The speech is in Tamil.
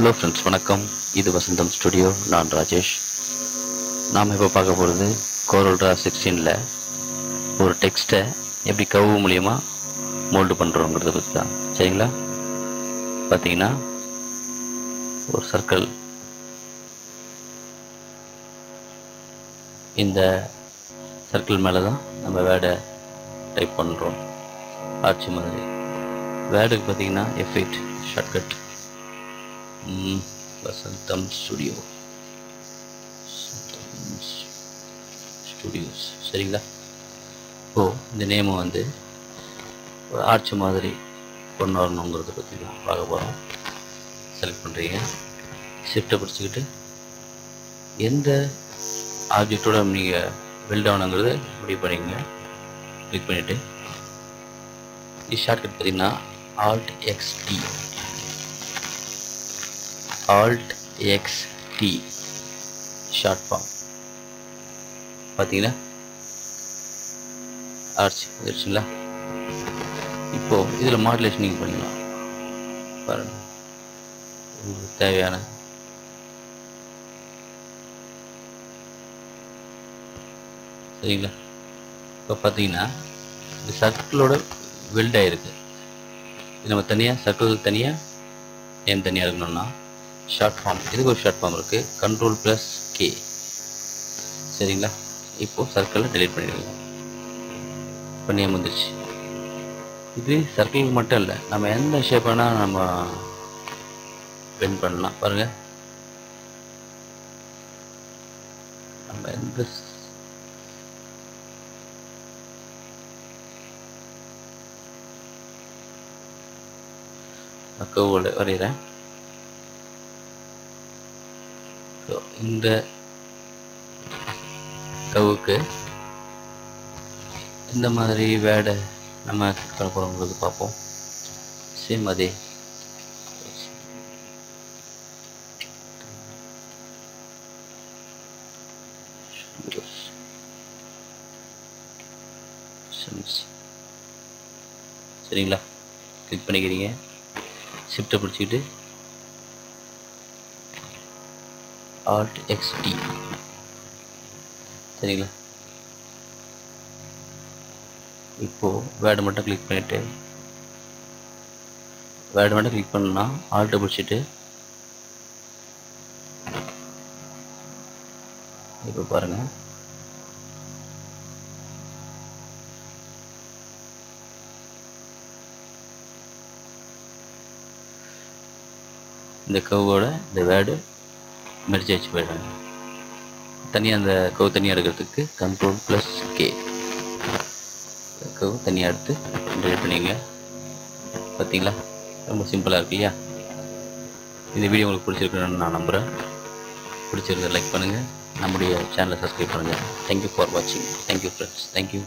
ஹலோ ஃப்ரெண்ட்ஸ், வணக்கம். இது வசந்தம் ஸ்டுடியோ. நான் ராஜேஷ். நாம் இப்போ பார்க்க போகிறது கோரல்ட்ரா 16 ஒரு டெக்ஸ்ட்டை எப்படி கவு மூலியமாக மோல்டு பண்ணுறோங்கிறத பற்றி தான். சரிங்களா? பார்த்தீங்கன்னா ஒரு சர்க்கிள், இந்த சர்க்கிள் மேலே தான் நம்ம வேர்டை டைப் பண்ணுறோம். ஆட்சி மாதிரி வேர்டுக்கு பார்த்தீங்கன்னா F8 ஷார்ட்கட். வசந்தம் ஸ்டுடியோஸ். சரிங்களா? இப்போது இந்த நேமை வந்து ஒரு ஆர்ச் மாதிரி கொண்டு வரணுங்கிறத பற்றி தான் பார்க்க போகிறோம். செலக்ட் பண்ணுறீங்க, ஷிஃப்ட்டை பிடிச்சிக்கிட்டு எந்த ஆப்ஜெக்டோட நீங்கள் பில்ட் ஆகணுங்கிறத முடிவு பண்ணிக்கங்க. கிளிக் பண்ணிவிட்டு இது ஷார்ட்கட் பார்த்தீங்கன்னா Alt-XT ஷார்ட் ஃபார்ம். பார்த்தீங்கன்னா ஆர்ச் வந்துடுச்சுங்களா? இப்போது இதில் மாடுலேஷன் நீங்கள் பண்ணிக்கலாம். பாருங்கள், உங்களுக்கு தேவையான சரிங்களா? இப்போ பார்த்தீங்கன்னா இந்த சர்க்கிளோட வெல்ட் ஆகிருக்கு. இது நம்ம தனியாக சர்க்கிள் தனியாக நேம் தனியாக இருக்கணும்னா ஷார்ட் ஃபார்ம், இதுக்கு ஒரு ஷார்ட் ஃபார்ம் இருக்குது, Ctrl+K. சரிங்களா? இப்போது சர்க்கிளை டெலீட் பண்ணிடுங்க. இப்போ நேம் வந்துடுச்சு. இது சர்க்கிளுக்கு மட்டும் இல்லை, நம்ம எந்த ஷேப் வேணால் நம்ம பெயிண்ட் பண்ணலாம். பாருங்கள், நம்ம எந்த கர்வோட வரைகிறேன். இந்த கவுக்கு இந்த மாதிரி வேர்டை நம்ம பண்ண போகிறோங்கிறது பார்ப்போம். சேம் அதே சரிங்களா? கிளிக் பண்ணிக்கிறீங்க, ஷிஃப்ட்டை பிடிச்சிக்கிட்டு Alt-XT. சரிங்களா? இப்போது வேர்டு மட்டும் கிளிக் பண்ணிவிட்டு வேர்டு மட்டும் கிளிக் பண்ணா ஆல்ட்டை பிடிச்சிட்டு இப்போ பாருங்கள், இந்த கவோட இந்த வேர்டு மெர்ஜ் ஆச்சு போயிடுங்க. தனியாக அந்த கவு தனியாக எடுக்கிறதுக்கு Ctrl+K. கவு தனியாக எடுத்து டெலிட் பண்ணிங்க. பார்த்தீங்களா? ரொம்ப சிம்பிளாக இருக்கு இல்லையா? இந்த வீடியோ உங்களுக்கு பிடிச்சிருக்குன்னு நான் நம்புகிறேன். பிடிச்சிருந்தா லைக் பண்ணுங்கள், நம்முடைய சேனலை சப்ஸ்கிரைப் பண்ணுங்கள். தேங்க்யூ ஃபார் வாட்சிங். Thank you friends. தேங்க்யூ.